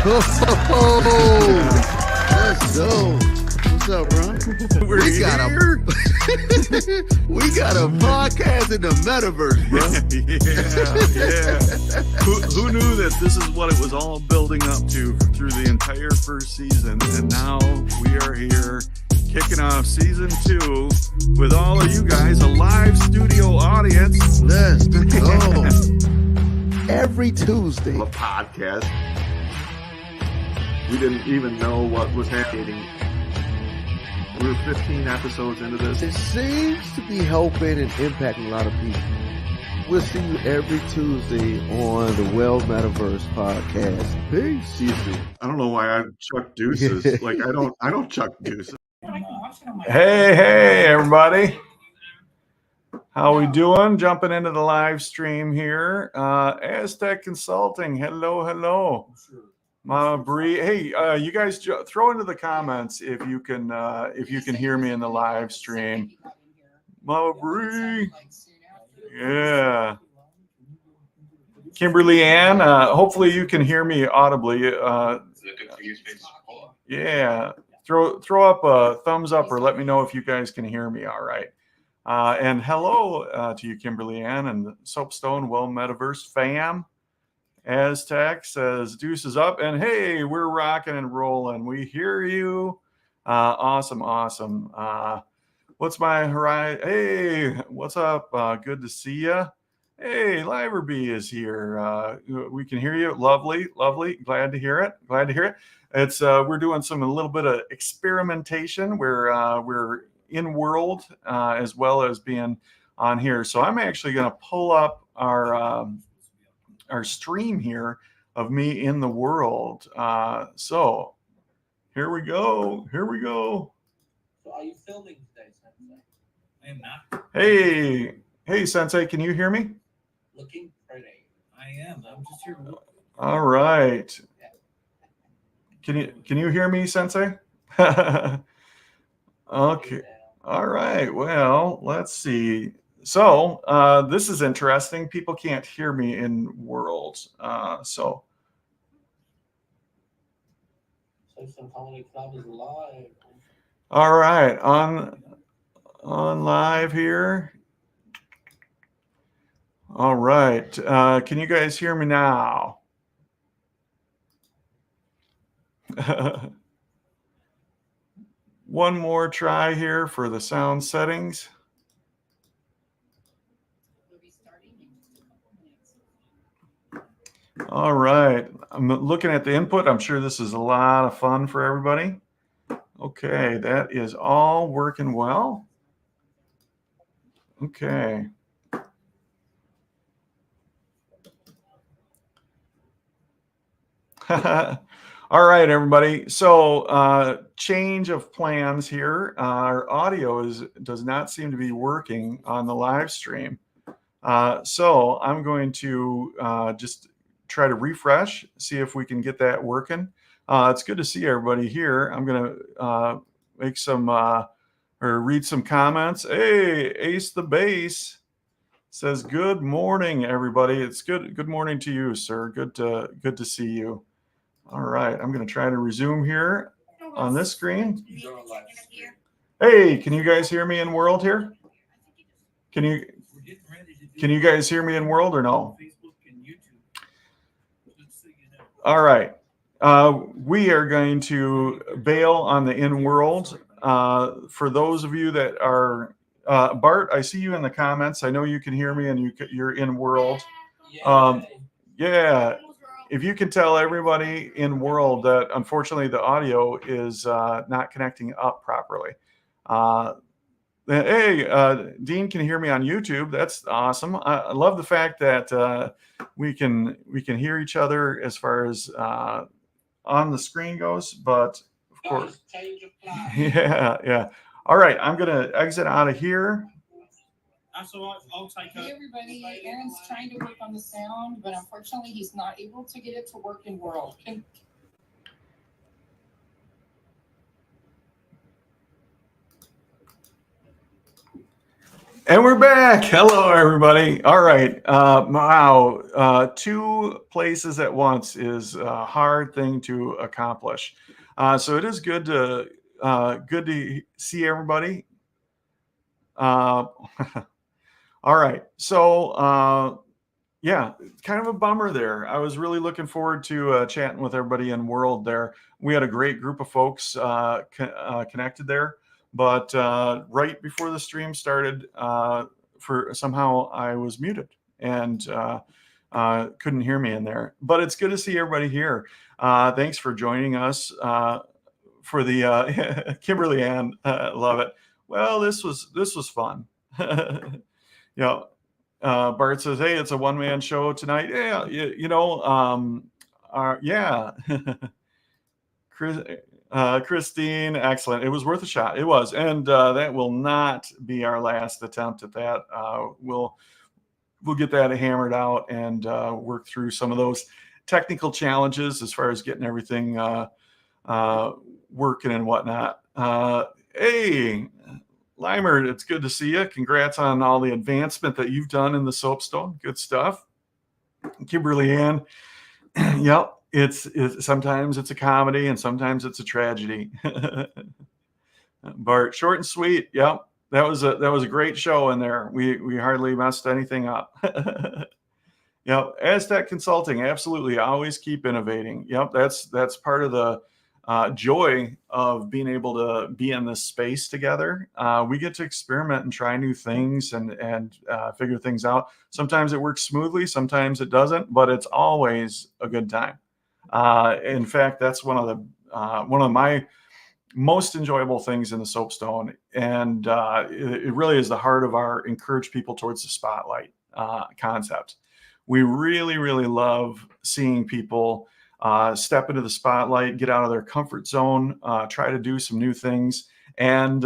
Let's go. What's up, bro? We got a podcast in the metaverse, bro. Yeah. Who knew that this is what it was all building up to through the entire first season? And now we are here kicking off season 2 with all of you guys, a live studio audience. Let's go. Every Tuesday. A podcast. We didn't even know what was happening. We were 15 episodes into this. It seems to be helping and impacting a lot of people. We'll see you every Tuesday on the Well Metaverse podcast. Peace. See you soon. I don't know why I chuck deuces. Like I don't chuck deuces. Hey, everybody. How we doing? Jumping into the live stream here. Aztec Consulting. Hello. Mama Bree. Hey, you guys throw into the comments if you can hear me in the live stream. Mama Bree. Yeah. Kimberly Ann, hopefully you can hear me audibly. Yeah. Throw up a thumbs up or let me know if you guys can hear me all right. And hello to you, Kimberly Ann and Soapstone Well Metaverse fam. Aztec says deuces up and hey, we're rocking and rolling. We hear you. Awesome. What's my horizon? Hey, what's up? Good to see you. Hey, Liverbee is here. We can hear you. Lovely. Glad to hear it. It's we're doing a little bit of experimentation where we're in world as well as being on here. So I'm actually going to pull up our stream here of me in the world. So here we go. So are you filming today, Sensei? I am not. Hey, Sensei, can you hear me? Looking pretty. I am. I'm just here. All right. Can you hear me, Sensei? Okay. All right. Well, let's see. So this is interesting. People can't hear me in world. So Some Comedy Club is live. all right, on live here. All right. Can you guys hear me now? One more try here for the sound settings. All right. I'm looking at the input. I'm sure this is a lot of fun for everybody. Okay, that is all working well. Okay. All right, everybody. So change of plans here. Our audio does not seem to be working on the live stream. So I'm going to just try to refresh, see if we can get that working. It's good to see everybody here. I'm going to make some or read some comments. Hey, Ace the Bass says, good morning, everybody. It's good morning to you, sir. Good to see you. All right, I'm going to try to resume here on this screen. Hey, can you guys hear me in world here? Can you guys hear me in world or no? All right. We are going to bail on the in world. For those of you that are, Bart, I see you in the comments. I know you can hear me and you're in world. Yeah. If you can tell everybody in world that unfortunately the audio is not connecting up properly. Hey, Dean can hear me on YouTube. That's awesome. I love the fact that we can hear each other as far as on the screen goes, but of course, yeah. All right, I'm gonna exit out of here. I'll take Hey everybody, Aaron's trying to work on the sound, but unfortunately he's not able to get it to work in world. And we're back. Hello, everybody. All right. Wow. Two places at once is a hard thing to accomplish. So it is good to see everybody. Uh, all right. So yeah, kind of a bummer there. I was really looking forward to chatting with everybody in World there. We had a great group of folks connected there, but right before the stream started, for somehow I was muted and couldn't hear me in there. But it's good to see everybody here. Thanks for joining us for the Kimberly Ann. Love it. Well, this was fun. Yeah. Bart says, "Hey, it's a one-man show tonight." Yeah, yeah. Chris, Christine, excellent. It was worth a shot. It was, and that will not be our last attempt at that. We'll get that hammered out and work through some of those technical challenges as far as getting everything working and whatnot. Hey, Limer, it's good to see you. Congrats on all the advancement that you've done in the soapstone. Good stuff. Kimberly Ann, yep. It's sometimes it's a comedy and sometimes it's a tragedy. Bart, short and sweet. Yep. That was a great show in there. We hardly messed anything up. Yep. Aztec Consulting, absolutely. Always keep innovating. Yep. That's part of the joy of being able to be in this space together. We get to experiment and try new things and figure things out. Sometimes it works smoothly, sometimes it doesn't, but it's always a good time. In fact, that's one of my most enjoyable things in the soapstone, and it really is the heart of our encourage people towards the spotlight concept. We really, really love seeing people step into the spotlight, get out of their comfort zone, try to do some new things, and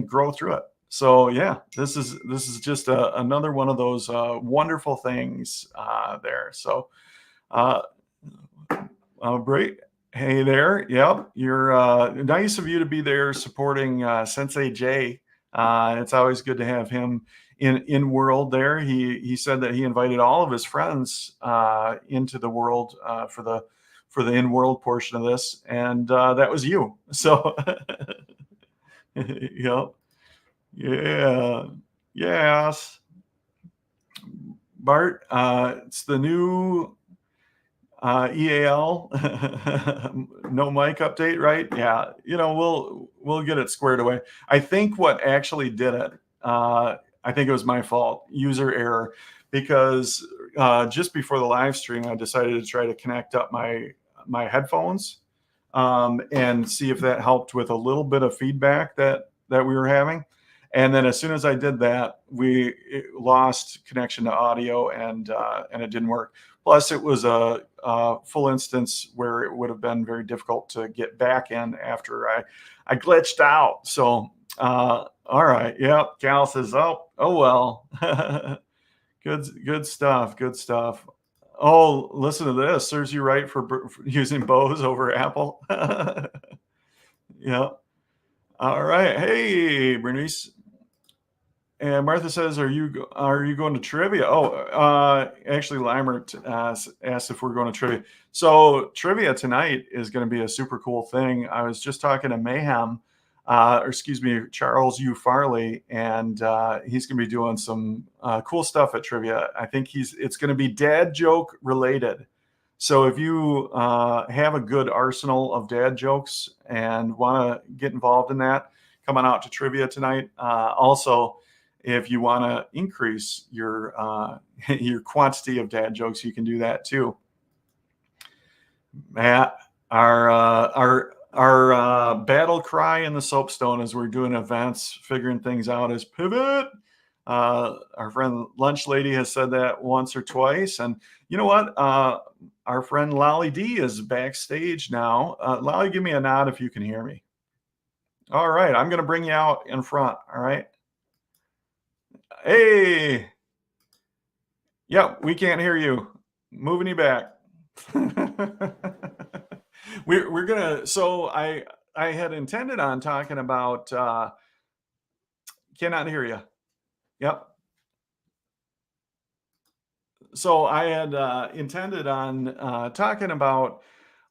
grow through it. So yeah, this is just another one of those wonderful things there. So great. Hey there. Yep, you're nice of you to be there supporting Sensei Jay. It's always good to have him in World there. He said that he invited all of his friends into the World for the in World portion of this, and that was you. So, yep, yeah, yes, Bart. It's the new EAL no mic update, right? Yeah, we'll get it squared away. I think what actually did it, I think it was my fault, user error, because just before the live stream, I decided to try to connect up my headphones and see if that helped with a little bit of feedback that we were having. And then as soon as I did that, we lost connection to audio and it didn't work. Plus, it was a full instance where it would have been very difficult to get back in after I glitched out. So, all right. Yep. Cal says, oh well. Good stuff. Good stuff. Oh, listen to this. Serves you right for using Bose over Apple. Yep. All right. Hey, Bernice. And Martha says, "Are you going to trivia?" Oh, actually, Limert asked if we're going to trivia. So trivia tonight is going to be a super cool thing. I was just talking to Mayhem, or excuse me, Charles U. Farley, and he's going to be doing some cool stuff at trivia. I think it's going to be dad joke related. So if you have a good arsenal of dad jokes and want to get involved in that, come on out to trivia tonight. Also, if you want to increase your your quantity of dad jokes, you can do that too. Matt, our battle cry in the soapstone as we're doing events, figuring things out is pivot. Our friend Lunch Lady has said that once or twice, and you know what? Our friend Lolly D is backstage now. Lolly, give me a nod if you can hear me. All right, I'm going to bring you out in front. All right. Hey. Yep, we can't hear you. Moving you back. we're gonna. So I had intended on talking about. Cannot hear you. Yep. So I had intended on talking about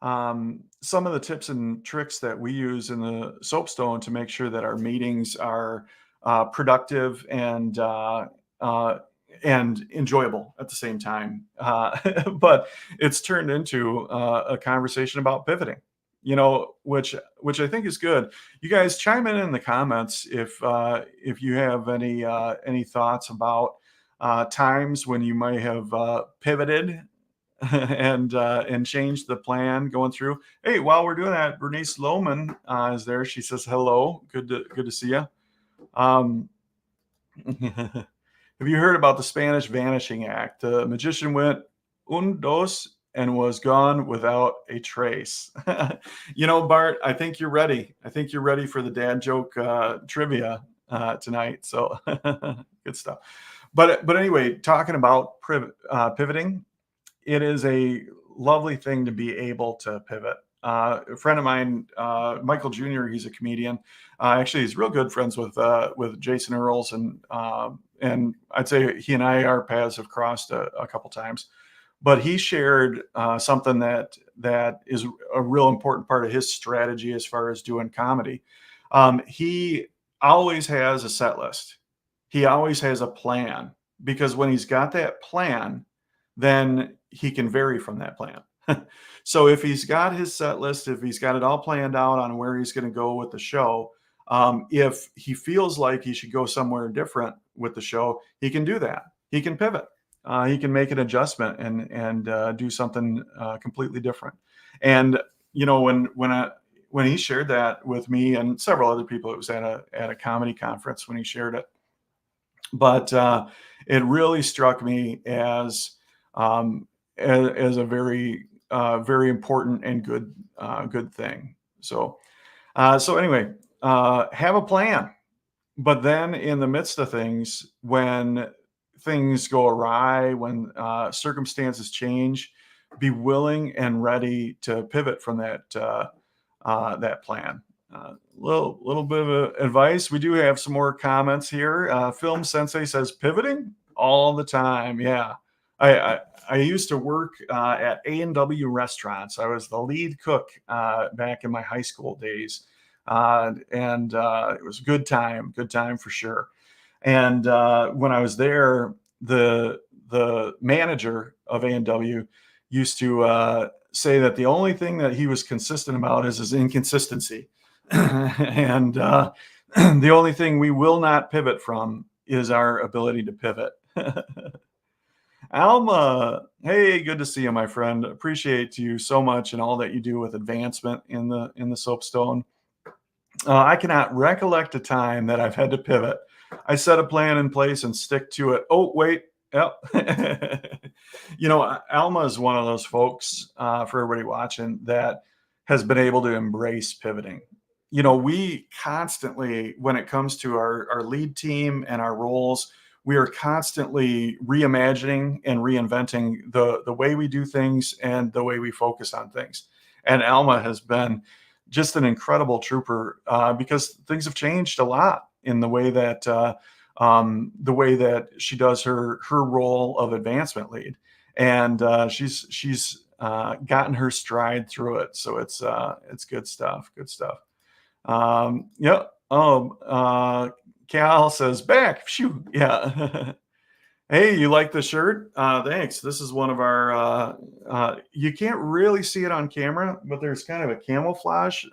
some of the tips and tricks that we use in the soapstone to make sure that our meetings are productive uh, and enjoyable at the same time. But it's turned into a conversation about pivoting, which I think is good. You guys chime in the comments if you have any thoughts about times when you might have pivoted and changed the plan going through. Hey, while we're doing that, Bernice Lohman is there. She says hello. Good to see you. Have you heard about the Spanish Vanishing Act? The magician went un dos and was gone without a trace. Bart, I think you're ready. I think you're ready for the dad joke trivia tonight. So good stuff. But anyway, talking about pivoting, it is a lovely thing to be able to pivot. A friend of mine, Michael Jr., he's a comedian. Actually, he's real good friends with Jason Earls, and I'd say he and our paths have crossed a couple times. But he shared something that is a real important part of his strategy as far as doing comedy. He always has a set list. He always has a plan, because when he's got that plan, then he can vary from that plan. So if he's got his set list, if he's got it all planned out on where he's going to go with the show, if he feels like he should go somewhere different with the show, he can do that. He can pivot. He can make an adjustment and do something completely different. And when he shared that with me and several other people, it was at a comedy conference when he shared it. But it really struck me as a very very important and good thing. So anyway, have a plan. But then in the midst of things, when things go awry, when circumstances change, be willing and ready to pivot from that plan. Little bit of advice. We do have some more comments here. Film Sensei says pivoting all the time. Yeah, I used to work at A&W restaurants. I was the lead cook back in my high school days, and it was a good time for sure. And when I was there, the manager of A&W used to say that the only thing that he was consistent about is his inconsistency. And the only thing we will not pivot from is our ability to pivot. Alma, hey, good to see you, my friend. Appreciate you so much and all that you do with advancement in the soapstone. I cannot recollect a time that I've had to pivot. I set a plan in place and stick to it. Oh, wait. Yep. Alma is one of those folks, for everybody watching, that has been able to embrace pivoting. We constantly, when it comes to our lead team and our roles, we are constantly reimagining and reinventing the way we do things and the way we focus on things. And Alma has been just an incredible trooper, because things have changed a lot in the way that she does her role of advancement lead, and she's gotten her stride through it. So it's good stuff. Good stuff. Yep. Cal says back. Phew. Yeah. Hey, you like the shirt? Thanks. This is one of our, you can't really see it on camera, but there's kind of a camouflage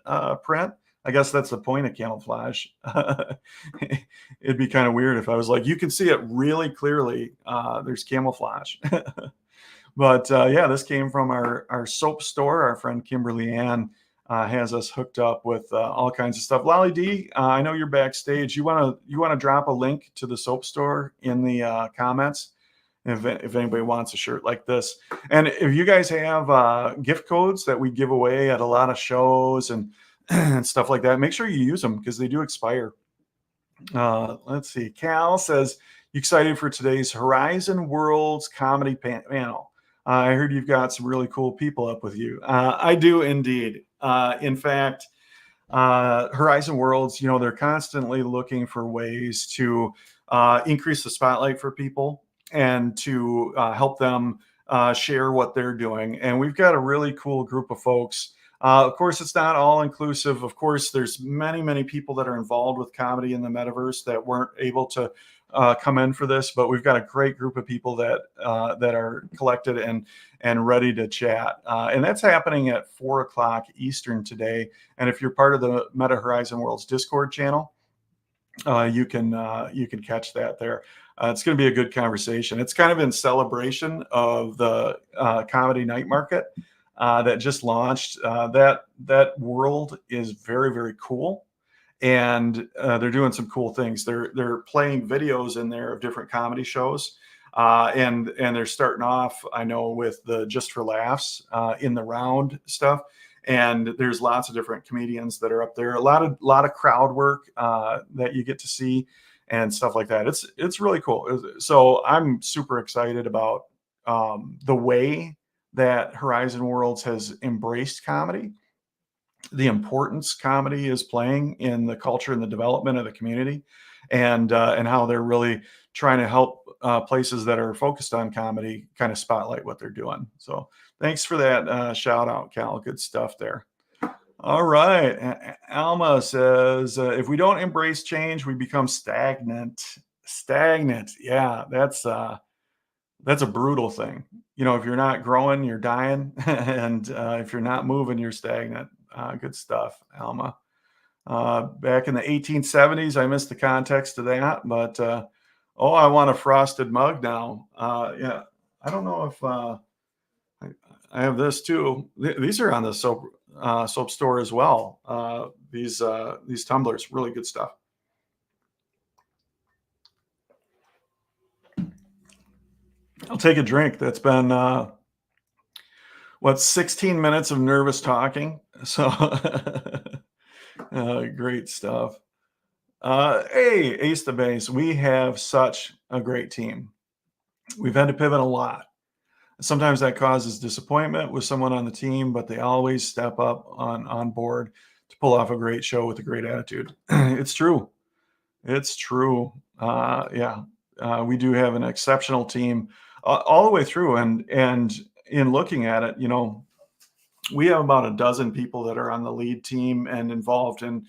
print. I guess that's the point of camouflage. It'd be kind of weird if I was like, you can see it really clearly. There's camouflage. But yeah, this came from our soap store. Our friend Kimberly Ann has us hooked up with all kinds of stuff. Lolly D, I know you're backstage. You want to drop a link to the soap store in the comments if anybody wants a shirt like this. And if you guys have gift codes that we give away at a lot of shows and stuff like that, make sure you use them because they do expire. Let's see. Cal says, you excited for today's Horizon Worlds comedy panel? I heard you've got some really cool people up with you. I do indeed. In fact, Horizon Worlds, they're constantly looking for ways to increase the spotlight for people and to help them share what they're doing. And we've got a really cool group of folks. Of course, it's not all inclusive. Of course, there's many people that are involved with comedy in the metaverse that weren't able to come in for this, but we've got a great group of people that are collected and ready to chat. And that's happening at 4:00 Eastern today. And if you're part of the Meta Horizon Worlds Discord channel, you can catch that there. It's going to be a good conversation. It's kind of in celebration of the comedy night market that just launched. That world is very cool, and they're doing some cool things. They're playing videos in there of different comedy shows, and they're starting off, I know, with the Just for Laughs in the round stuff. And there's lots of different comedians that are up there. A lot of crowd work that you get to see and stuff like that. It's really cool. So I'm super excited about the way that Horizon Worlds has embraced comedy, the importance comedy is playing in the culture and the development of the community, and how they're really trying to help places that are focused on comedy kind of spotlight what they're doing. So thanks for that shout out, Cal. Good stuff there. All right. Alma says, if we don't embrace change, we become stagnant. Stagnant. Yeah, that's a brutal thing. You know, if you're not growing, you're dying. And if you're not moving, you're stagnant. Good stuff, Alma. Back in the 1870s, I missed the context of that, but I want a frosted mug now. Yeah, I don't know if I have this too. These are on the soap store as well. These tumblers, really good stuff. I'll take a drink. That's been 16 minutes of nervous talking. So great stuff. Hey, Ace the Base, we have such a great team. We've had to pivot a lot. Sometimes that causes disappointment with someone on the team, but they always step up on board to pull off a great show with a great attitude. It's true. It's true. We do have an exceptional team all the way through. And in looking at it, you know, we have about a dozen people that are on the lead team and involved in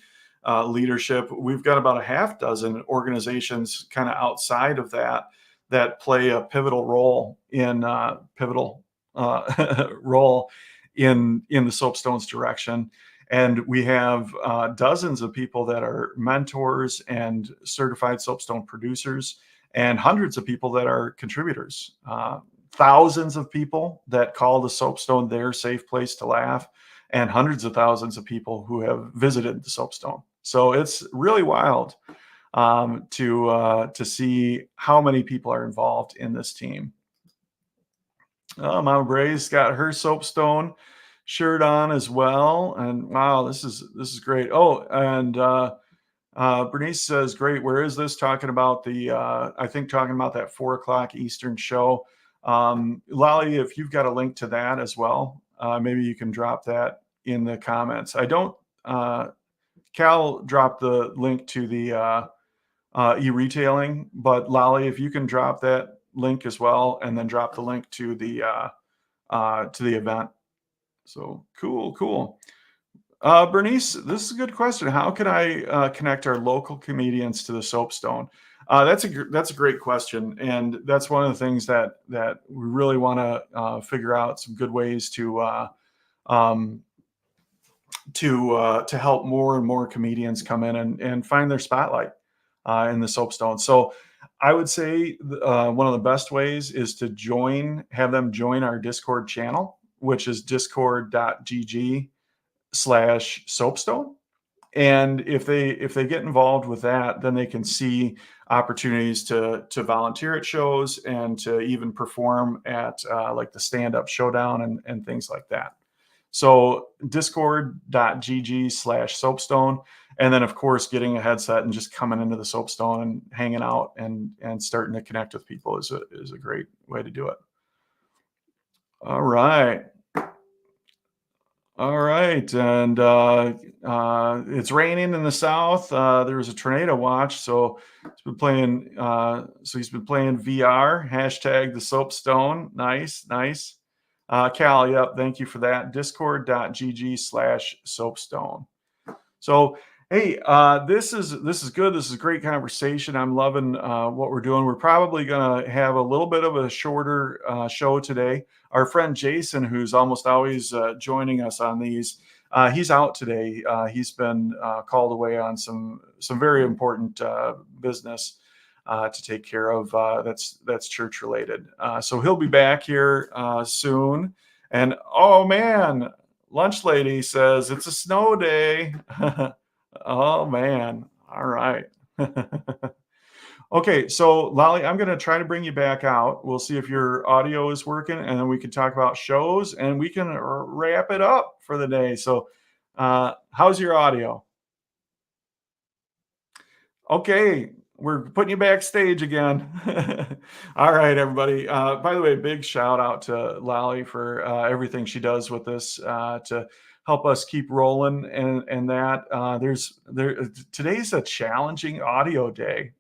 leadership. We've got about a half dozen organizations kind of outside of that play a pivotal role in role in the Soapstone's direction. And we have dozens of people that are mentors and certified Soapstone producers, and hundreds of people that are contributors. Thousands of people that call the Soapstone their safe place to laugh, and hundreds of thousands of people who have visited the Soapstone. So it's really wild to see how many people are involved in this team. Mama Bray's got her Soapstone shirt on as well, and wow, this is great. Oh, and Bernice says, great. Where is this? Talking about talking about that 4:00 Eastern show. Lolly, if you've got a link to that as well, maybe you can drop that in the comments. I don't. Cal dropped the link to the e-retailing, but Lolly, if you can drop that link as well, and then drop the link to the event. So cool. Bernice, this is a good question. How can I connect our local comedians to the Soapstone? That's a great question, and that's one of the things that we really want to figure out some good ways to help more and more comedians come in and find their spotlight in the Soapstone. So I would say one of the best ways is to have them join our Discord channel, which is discord.gg/Soapstone. And if they get involved with that, then they can see opportunities to volunteer at shows and to even perform at like the stand-up showdown and things like that. So discord.gg/Soapstone. And then, of course, getting a headset and just coming into the Soapstone and hanging out and starting to connect with people is a great way to do it. All right. All right, and it's raining in the south. There was a tornado watch, so he's been playing. He's been playing VR. Hashtag the soapstone. Nice, nice. Cal, yep. Thank you for that. Discord.gg/soapstone. So, hey, this is good. This is a great conversation. I'm loving what we're doing. We're probably going to have a little bit of a shorter show today. Our friend Jason, who's almost always joining us on these, he's out today. He's been called away on some very important business to take care of. That's church related. So he'll be back here soon. And oh man, Lunch Lady says it's a snow day. Oh man. All right. Okay, so Lolly, I'm going to try to bring you back out. We'll see if your audio is working, and then we can talk about shows, and we can wrap it up for the day. So, how's your audio? Okay, we're putting you backstage again. All right, everybody. By the way, big shout out to Lally for everything she does with us to help us keep rolling. And that today's a challenging audio day,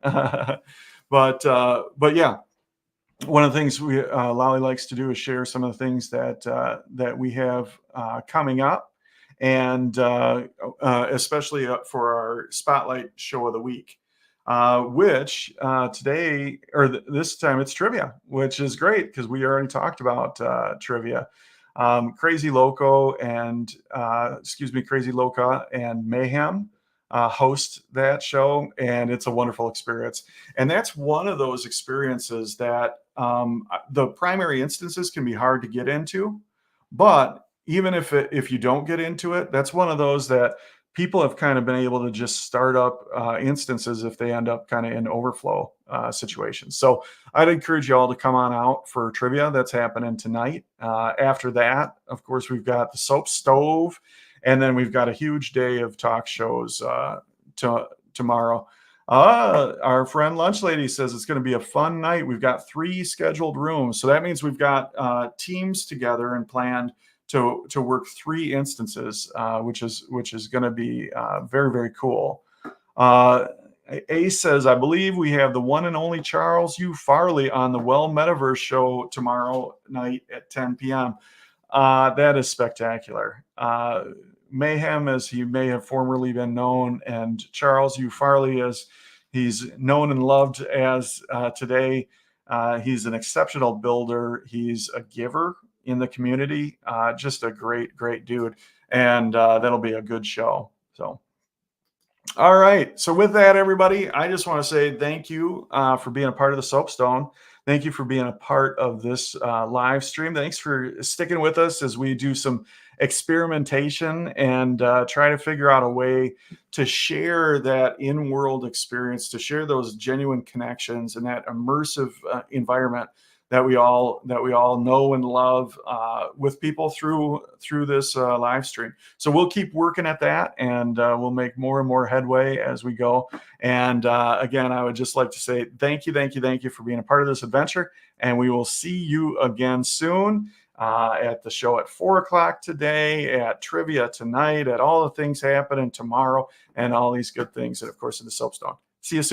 but yeah, one of the things Lally likes to do is share some of the things that we have coming up, and especially for our spotlight show of the week, which today or this time it's trivia, which is great because we already talked about trivia. Crazy Loco and Crazy Loca and Mayhem host that show, and it's a wonderful experience. And that's one of those experiences that the primary instances can be hard to get into, but even if you don't get into it, that's one of those that people have kind of been able to just start up instances if they end up kind of in overflow situations. So I'd encourage you all to come on out for trivia. That's happening tonight. After that, of course, we've got the Soap Stove, and then we've got a huge day of talk shows tomorrow. Our friend Lunch Lady says it's going to be a fun night. We've got 3 scheduled rooms. So that means we've got teams together and planned to work 3 instances, which is going to be very, very cool. Ace says, I believe we have the one and only Charles U. Farley on the Well Metaverse show tomorrow night at 10 p.m. That is spectacular. Mayhem, as he may have formerly been known, and Charles U. Farley, as he's known and loved as today. He's an exceptional builder. He's a giver in the community. Just a great, great dude. And that'll be a good show. So, all right. So with that, everybody, I just want to say thank you for being a part of the Soapstone. Thank you for being a part of this live stream. Thanks for sticking with us as we do some experimentation and try to figure out a way to share that in-world experience, to share those genuine connections and that immersive environment that we all know and love with people through this live stream. So we'll keep working at that, and we'll make more and more headway as we go. And again, I would just like to say thank you for being a part of this adventure, and we will see you again soon at the show at 4:00 today, at trivia tonight, at all the things happening tomorrow, and all these good things, and of course in the Soapstone. See you soon.